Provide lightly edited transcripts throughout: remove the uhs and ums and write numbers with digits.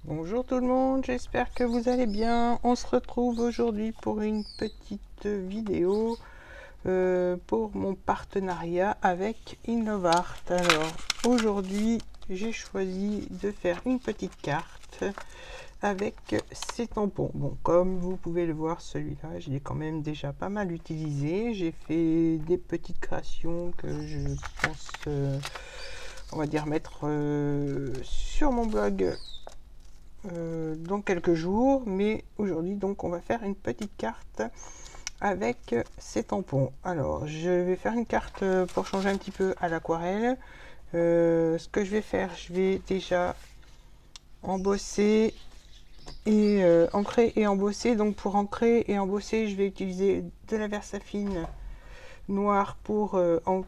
Bonjour tout le monde, j'espère que vous allez bien. On se retrouve aujourd'hui pour une petite vidéo pour mon partenariat avec Innovart. Alors aujourd'hui j'ai choisi de faire une petite carte avec ces tampons. Bon, comme vous pouvez le voir, celui-là je l'ai quand même déjà pas mal utilisé. J'ai fait des petites créations que je pense on va dire mettre sur mon blog dans quelques jours, mais aujourd'hui donc on va faire une petite carte avec ces tampons. Alors je vais faire une carte pour changer un petit peu à l'aquarelle. Ce que je vais faire, je vais déjà embosser et ancrer et embosser. Donc pour ancrer et embosser, je vais utiliser de la Versafine noire pour ancrer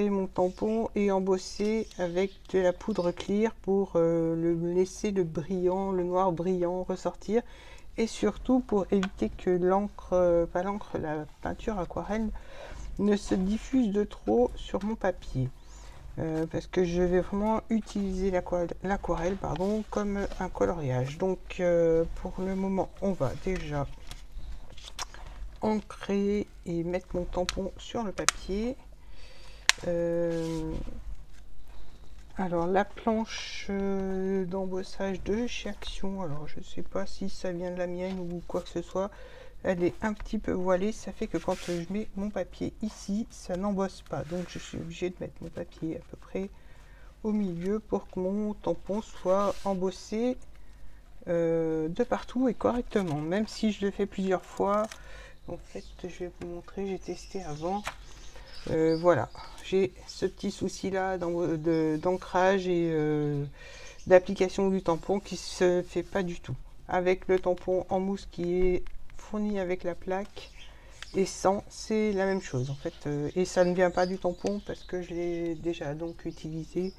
mon tampon et embosser avec de la poudre clear pour le laisser le brillant, le noir brillant ressortir, et surtout pour éviter que l'encre, pas l'encre, la peinture aquarelle ne se diffuse de trop sur mon papier. Parce que je vais vraiment utiliser l'aquarelle comme un coloriage. Donc pour le moment on va déjà ancrer et mettre mon tampon sur le papier. Alors la planche d'embossage de chez Action, alors je sais pas si ça vient de la mienne ou quoi que ce soit, elle est un petit peu voilée, ça fait que quand je mets mon papier ici, ça n'embosse pas, donc je suis obligée de mettre mon papier à peu près au milieu pour que mon tampon soit embossé de partout et correctement, même si je le fais plusieurs fois. En fait, je vais vous montrer, j'ai testé avant. Voilà, j'ai ce petit souci là d'ancrage et d'application du tampon qui se fait pas du tout. Avec le tampon en mousse qui est fourni avec la plaque et sans, c'est la même chose en fait. Et ça ne vient pas du tampon parce que je l'ai déjà donc utilisé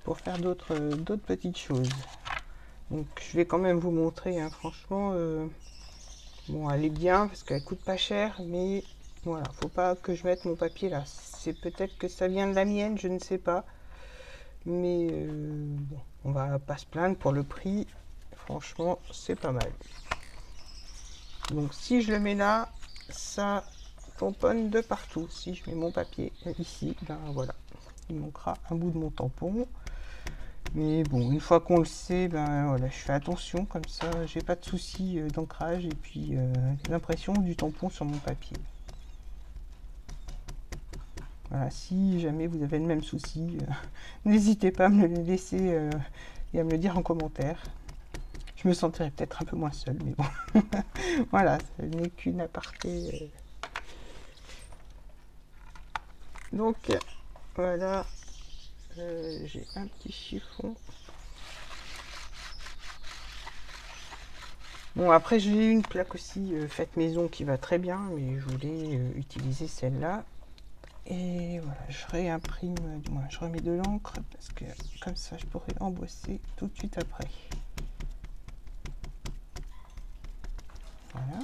pour faire d'autres petites choses. Donc je vais quand même vous montrer, hein, franchement. Bon, elle est bien parce qu'elle coûte pas cher, mais voilà, faut pas que je mette mon papier là. C'est peut-être que ça vient de la mienne, je ne sais pas. Mais bon, on va pas se plaindre pour le prix. Franchement, c'est pas mal. Donc si je le mets là, ça tamponne de partout. Si je mets mon papier ici, ben voilà, il manquera un bout de mon tampon. Mais bon, une fois qu'on le sait, ben voilà, je fais attention, comme ça j'ai pas de soucis d'ancrage et puis l'impression du tampon sur mon papier. Voilà, si jamais vous avez le même souci, n'hésitez pas à me le laisser et à me le dire en commentaire. Je me sentirais peut-être un peu moins seule, mais bon. Voilà, ce n'est qu'une aparté. Donc, voilà, j'ai un petit chiffon. Bon, après j'ai une plaque aussi faite maison qui va très bien, mais je voulais utiliser celle-là. Et voilà, je réimprime, du moins je remets de l'encre parce que comme ça je pourrais embosser tout de suite après. Voilà.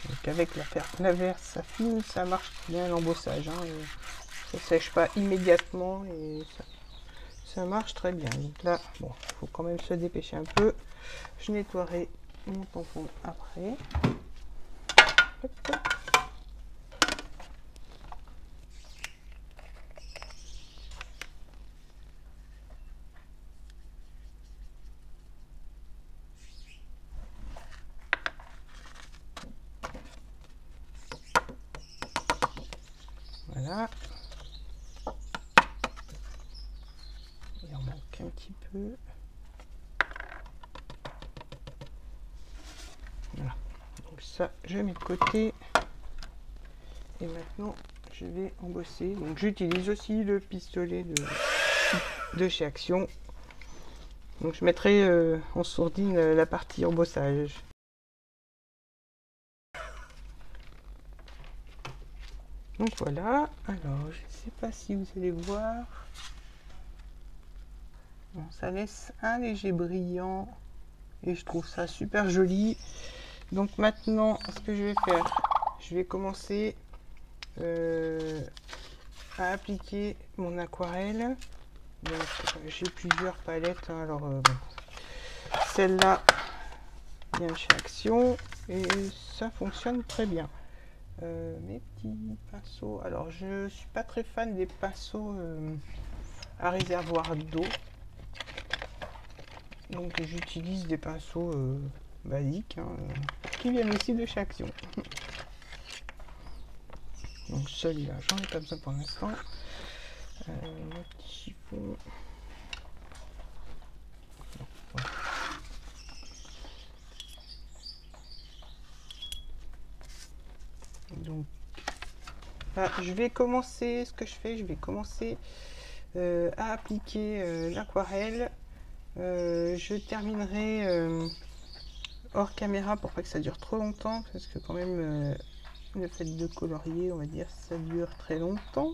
Donc avec la Versafine, ça marche bien l'embossage, hein, ça sèche pas immédiatement et ça marche très bien. Donc là, bon, il faut quand même se dépêcher un peu. Je nettoierai mon tampon après. Hop. Voilà. Il en manque un petit peu. Voilà. Donc ça, je mets de côté. Et maintenant, je vais embosser. Donc j'utilise aussi le pistolet de chez Action. Donc je mettrai en sourdine la partie embossage. Donc voilà, alors je ne sais pas si vous allez voir. Bon, ça laisse un léger brillant et je trouve ça super joli. Donc maintenant, ce que je vais faire, je vais commencer à appliquer mon aquarelle. J'ai plusieurs palettes, hein, alors bon. Celle-là vient de chez Action et ça fonctionne très bien. Mes petits pinceaux, alors je suis pas très fan des pinceaux à réservoir d'eau, donc j'utilise des pinceaux basiques, hein, qui viennent aussi de chez Action. Donc celui-là, j'en ai pas besoin pour l'instant. Mon petit chiffon. Voilà. Donc là, je vais commencer, ce que je fais, je vais commencer à appliquer l'aquarelle. Je terminerai hors caméra pour pas que ça dure trop longtemps, parce que quand même le fait de colorier, on va dire, ça dure très longtemps.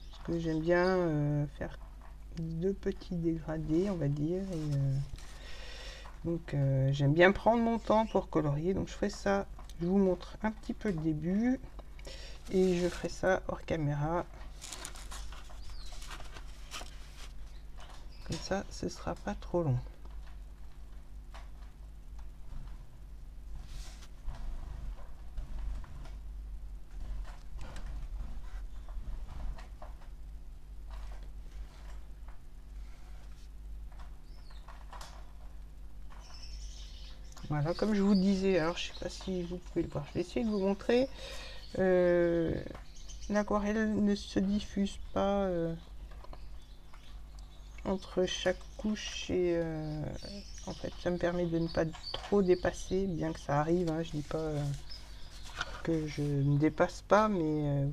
Parce que j'aime bien faire de petits dégradés, on va dire, et donc j'aime bien prendre mon temps pour colorier, donc je ferai ça, je vous montre un petit peu le début et je ferai ça hors caméra, comme ça ce sera pas trop long. Voilà, comme je vous disais, alors je sais pas si vous pouvez le voir, je vais essayer de vous montrer. L'aquarelle ne se diffuse pas entre chaque couche et en fait ça me permet de ne pas trop dépasser, bien que ça arrive, hein, je dis pas que je ne dépasse pas, mais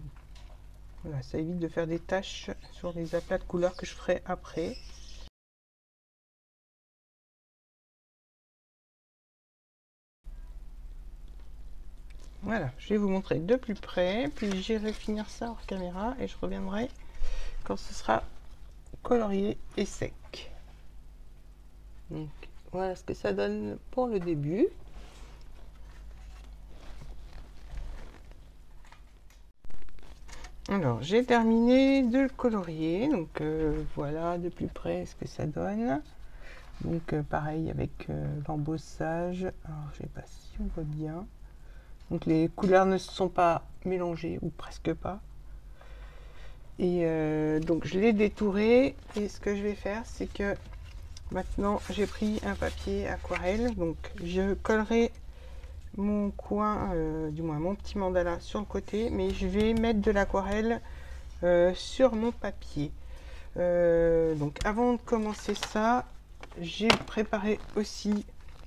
voilà, ça évite de faire des taches sur les aplats de couleurs que je ferai après. Voilà, je vais vous montrer de plus près, puis j'irai finir ça hors caméra et je reviendrai quand ce sera colorié et sec. Donc voilà ce que ça donne pour le début. Alors j'ai terminé de le colorier, donc voilà de plus près ce que ça donne. Donc pareil avec l'embossage, alors je sais pas si on voit bien. Donc les couleurs ne se sont pas mélangées ou presque pas. Et donc je l'ai détouré et ce que je vais faire c'est que maintenant j'ai pris un papier aquarelle, donc je collerai mon coin, du moins mon petit mandala sur le côté, mais je vais mettre de l'aquarelle sur mon papier. Donc avant de commencer ça, j'ai préparé aussi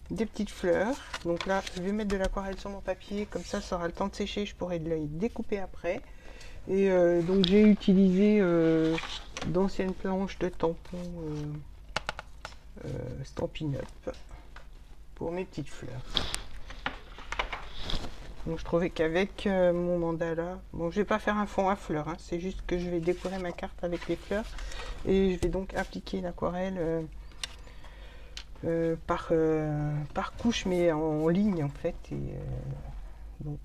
des petites fleurs. Donc là je vais mettre de l'aquarelle sur mon papier, comme ça aura le temps de sécher, je pourrai les découper après. Et donc j'ai utilisé d'anciennes planches de tampons Stampin' Up pour mes petites fleurs. Donc je trouvais qu'avec mon mandala, bon je vais pas faire un fond à fleurs, hein, c'est juste que je vais décorer ma carte avec les fleurs et je vais donc appliquer l'aquarelle par couche, mais en ligne en fait, et donc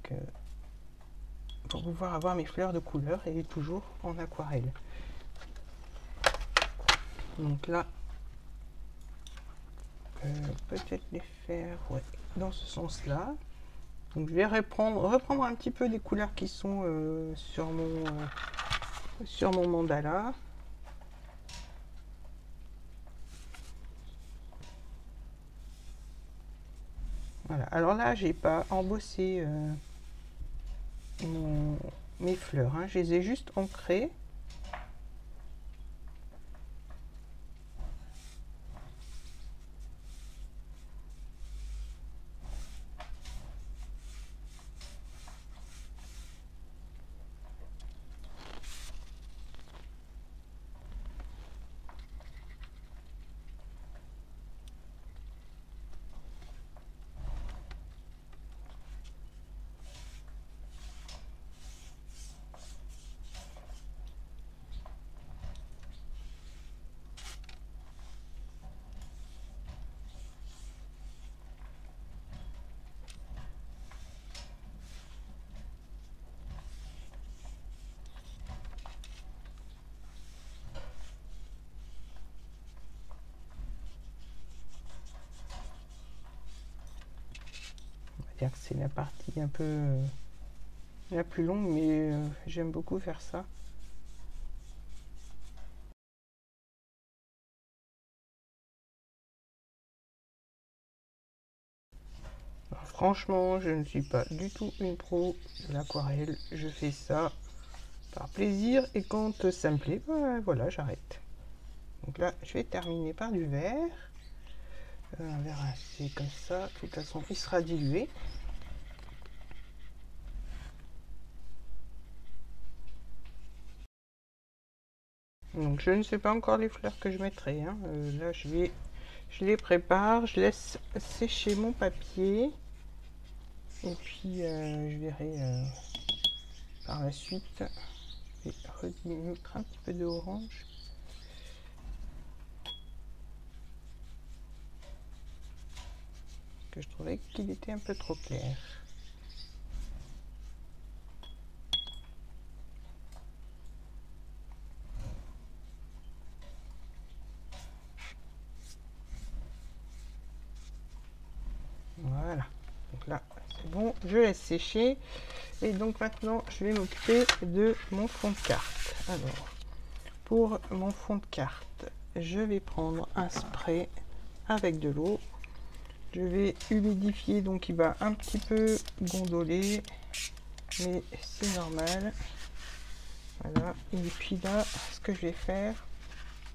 pour pouvoir avoir mes fleurs de couleur et toujours en aquarelle. Donc là peut-être les faire dans ce sens là. Donc je vais reprendre un petit peu des couleurs qui sont sur mon mandala. Voilà, alors là j'ai pas embossé mes fleurs, hein. Je les ai juste ancrées. dire que c'est la partie un peu la plus longue, mais j'aime beaucoup faire ça. Alors, franchement, je ne suis pas du tout une pro de l'aquarelle. Je fais ça par plaisir et quand ça me plaît, bah, voilà, j'arrête. Donc là, je vais terminer par du vert. Un verre assez comme ça. De toute façon, il sera dilué. Donc je ne sais pas encore les fleurs que je mettrai. Hein. Là, je les prépare. Je laisse sécher mon papier. Et puis, je verrai par la suite. Je vais mettre un petit peu d'orange. Que je trouvais qu'il était un peu trop clair. Voilà. Donc là, c'est bon. Je laisse sécher. Et donc maintenant, je vais m'occuper de mon fond de carte. Alors, pour mon fond de carte, je vais prendre un spray avec de l'eau. Je vais humidifier, donc il va un petit peu gondoler, mais c'est normal. Voilà, et puis là, ce que je vais faire,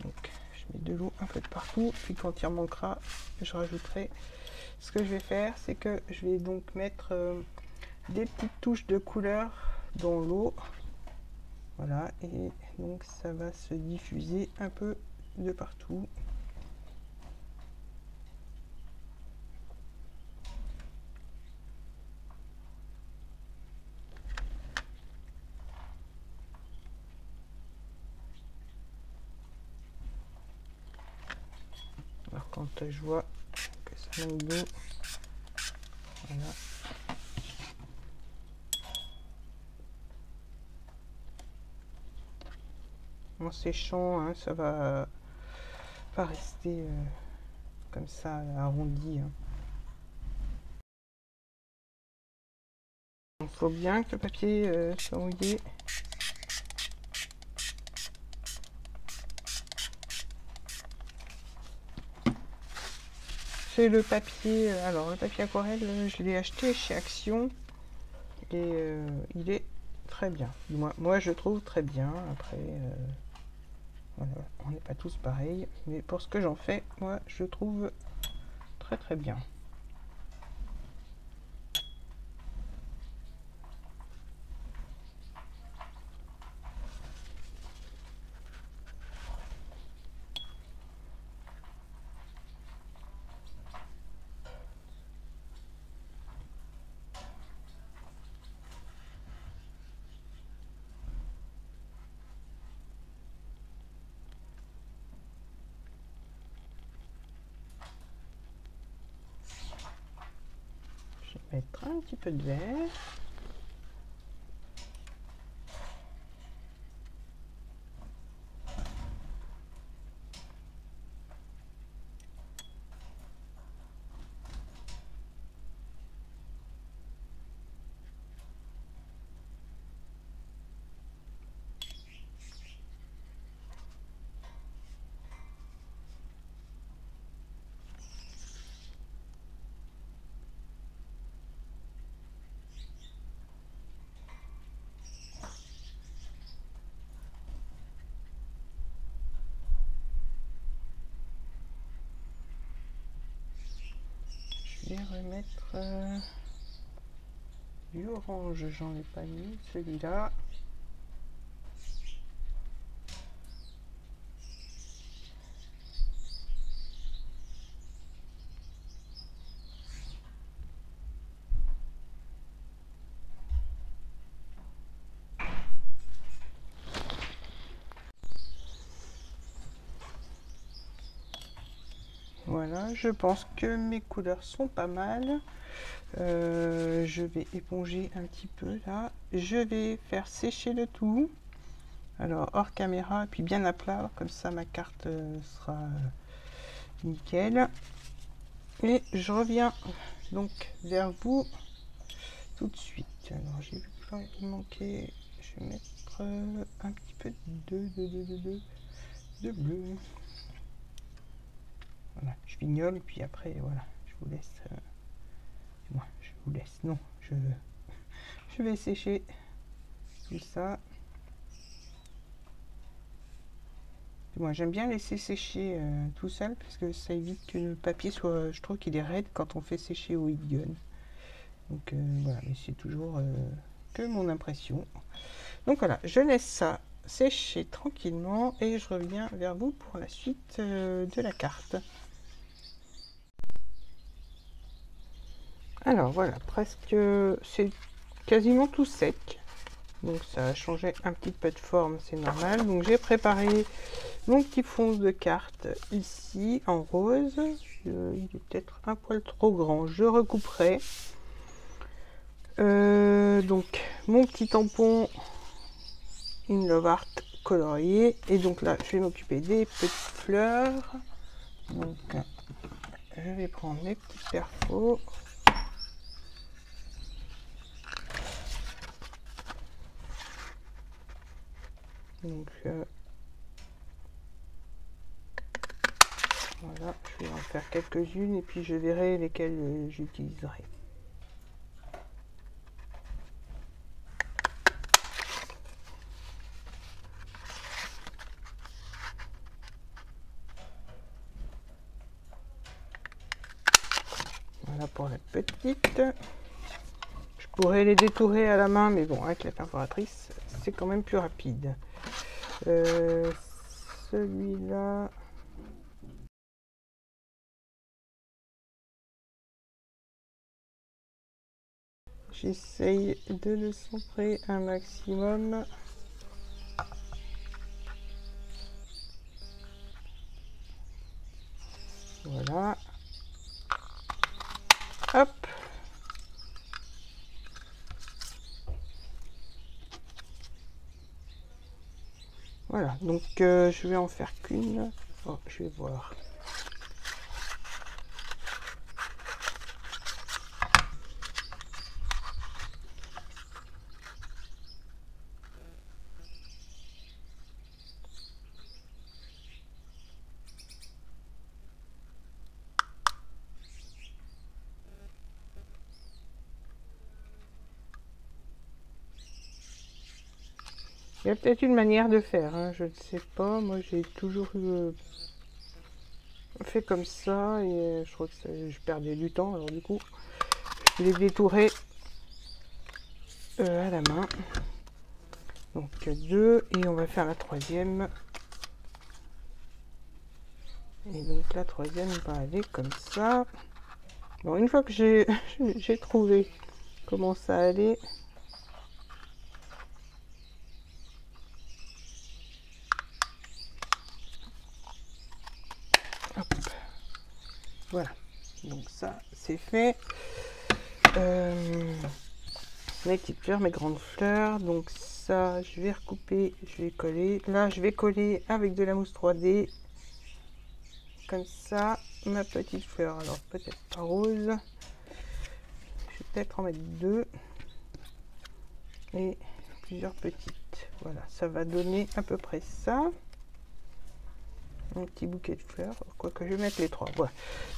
donc je mets de l'eau un peu de partout, puis quand il en manquera, je rajouterai. Ce que je vais faire, c'est que je vais donc mettre des petites touches de couleur dans l'eau. Voilà, et donc ça va se diffuser un peu de partout. Alors quand je vois que ça manque d'eau, voilà. En séchant, hein, ça va pas rester comme ça arrondi. Hein. Il faut bien que le papier soit mouillé. C'est le papier, alors le papier aquarelle, je l'ai acheté chez Action et il est très bien. Moi je trouve très bien. Après, voilà, on n'est pas tous pareils, mais pour ce que j'en fais, moi je trouve très très bien. Je vais mettre un petit peu de vert. Je vais remettre du orange, j'en ai pas mis celui-là. Voilà, je pense que mes couleurs sont pas mal. Je vais éponger un petit peu là. Je vais faire sécher le tout. Alors hors caméra, puis bien à plat, comme ça ma carte sera nickel. Et je reviens donc vers vous tout de suite. Alors j'ai vu qu'il manquait, je vais mettre un petit peu de bleu. Voilà, je fignole et puis après voilà, je vous laisse. Moi, je vous laisse. Non, je vais sécher tout ça. Moi, j'aime bien laisser sécher tout seul parce que ça évite que le papier soit. Je trouve qu'il est raide quand on fait sécher au heat gun. Donc voilà, mais c'est toujours que mon impression. Donc voilà, je laisse ça sécher tranquillement et je reviens vers vous pour la suite de la carte. Alors voilà, presque, c'est quasiment tout sec. Donc ça a changé un petit peu de forme, c'est normal. Donc j'ai préparé mon petit fond de carte ici en rose. Il est peut-être un poil trop grand, je recouperai. Donc mon petit tampon In Love Art colorié. Et donc là, je vais m'occuper des petites fleurs. Donc je vais prendre mes petits perfos. Donc voilà, je vais en faire quelques-unes et puis je verrai lesquelles j'utiliserai. Voilà pour la petite. Je pourrais les détourer à la main, mais bon, avec la perforatrice, c'est quand même plus rapide. Celui-là... J'essaye de le centrer un maximum. Voilà. Hop. Voilà, donc je vais en faire qu'une. Oh, je vais voir. Il y a peut-être une manière de faire, hein, je ne sais pas. Moi, j'ai toujours fait comme ça et je crois que je perdais du temps. Alors du coup, je les détourais à la main. Donc deux et on va faire la troisième. Et donc la troisième va aller comme ça. Bon, une fois que j'ai trouvé comment ça allait. Hop. Voilà, donc ça c'est fait. Mes petites fleurs, mes grandes fleurs, donc ça je vais recouper, je vais coller. Là je vais coller avec de la mousse 3D, comme ça, ma petite fleur. Alors peut-être pas rose, je vais peut-être en mettre deux et plusieurs petites. Voilà, ça va donner à peu près ça. Un petit bouquet de fleurs, quoique je vais mettre les trois. Voilà.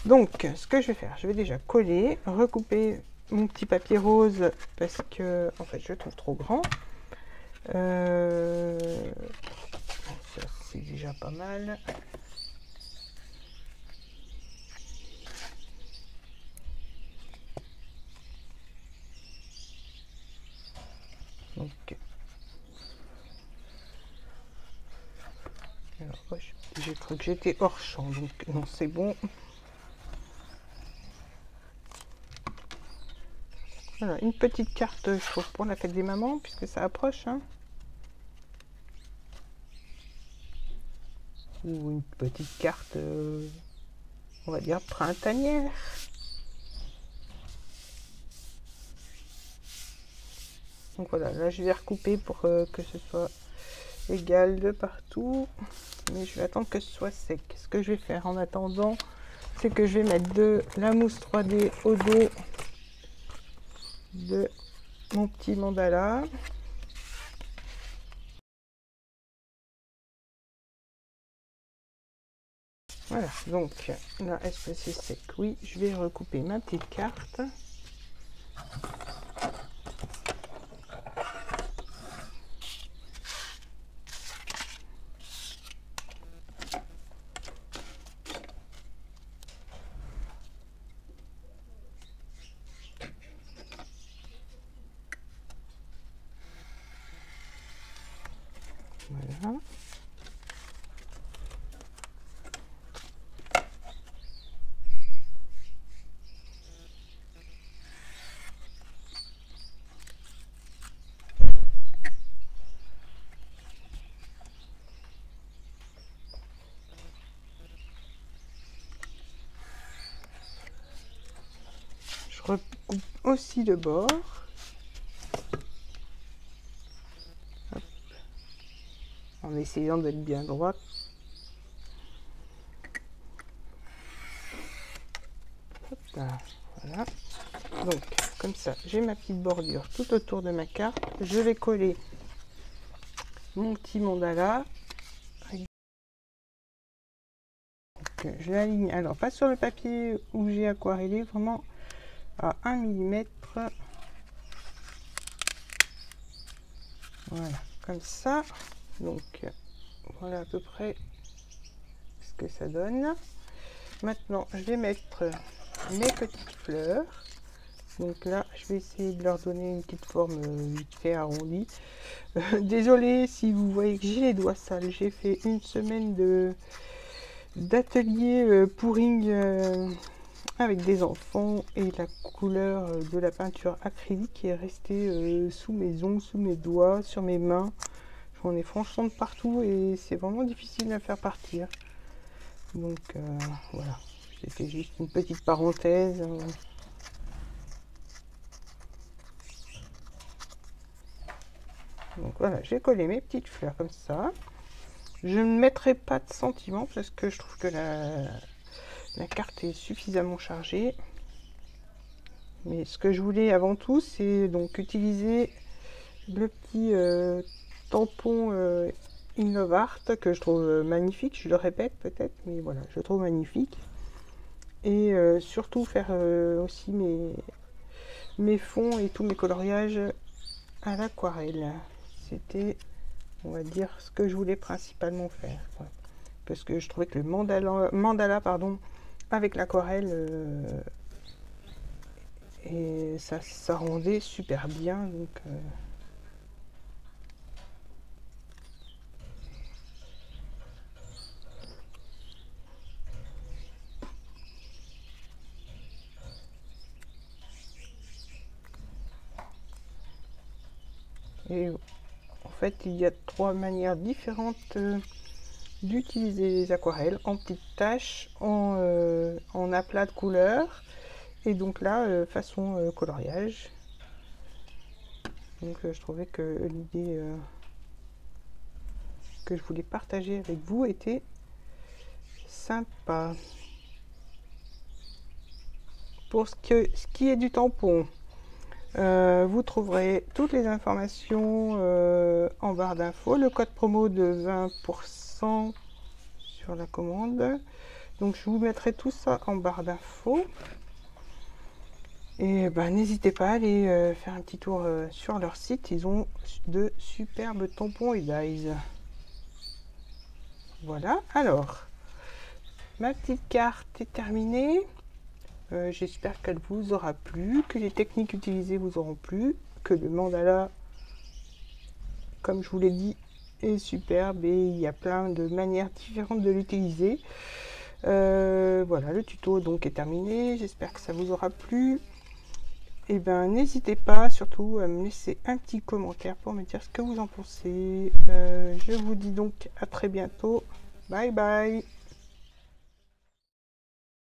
Donc, ce que je vais faire, je vais déjà coller, recouper mon petit papier rose parce que, en fait, je le trouve trop grand. Ça, c'est déjà pas mal. Donc, alors, j'ai cru que j'étais hors champ, donc non, c'est bon. Voilà, une petite carte, je trouve, pour la fête des mamans, puisque ça approche. Hein. Ou une petite carte, on va dire, printanière. Donc voilà, là je vais recouper pour que ce soit égal de partout. Mais je vais attendre que ce soit sec. Ce que je vais faire en attendant, c'est que je vais mettre de la mousse 3D au dos de mon petit mandala. Voilà, donc là, est-ce que c'est sec? Oui, je vais recouper ma petite carte. Voilà. Je recoupe aussi le bord. Hop. En essayant d'être bien droite. Hop là, voilà. Donc, comme ça, j'ai ma petite bordure tout autour de ma carte. Je vais coller mon petit mandala. Donc, je l'aligne, alors pas sur le papier où j'ai aquarellé, vraiment à 1 mm. Voilà, comme ça. Donc, voilà à peu près ce que ça donne. Maintenant, je vais mettre mes petites fleurs. Donc là, je vais essayer de leur donner une petite forme vite fait arrondie. Désolée si vous voyez que j'ai les doigts sales. J'ai fait une semaine d'atelier pouring avec des enfants et la couleur de la peinture acrylique est restée sous mes ongles, sous mes doigts, sur mes mains. J'en ai franchement de partout et c'est vraiment difficile à faire partir. Donc voilà, j'ai fait juste une petite parenthèse. Donc voilà, j'ai collé mes petites fleurs comme ça. Je ne mettrai pas de sentiments parce que je trouve que la carte est suffisamment chargée. Mais ce que je voulais avant tout, c'est donc utiliser le petit tampon Innovart que je trouve magnifique. Je le répète peut-être, mais voilà, je le trouve magnifique. Et surtout faire aussi mes fonds et tous mes coloriages à l'aquarelle. C'était, on va dire, ce que je voulais principalement faire. Ouais. Parce que je trouvais que le mandala pardon, avec l'aquarelle, et ça rendait super bien. Donc, et en fait, il y a 3 manières différentes d'utiliser les aquarelles, en petites taches, en aplat de couleurs, et donc là, façon coloriage. Donc je trouvais que l'idée que je voulais partager avec vous était sympa. Pour ce qui est du tampon, vous trouverez toutes les informations en barre d'infos, le code promo de 20% sur la commande. Donc je vous mettrai tout ça en barre d'infos. Et n'hésitez pas à aller faire un petit tour sur leur site, ils ont de superbes tampons et dies. Voilà, alors, ma petite carte est terminée. J'espère qu'elle vous aura plu, que les techniques utilisées vous auront plu, que le mandala, comme je vous l'ai dit, est superbe et il y a plein de manières différentes de l'utiliser. Voilà, le tuto donc est terminé, j'espère que ça vous aura plu. Et n'hésitez pas surtout à me laisser un petit commentaire pour me dire ce que vous en pensez. Je vous dis donc à très bientôt. Bye bye.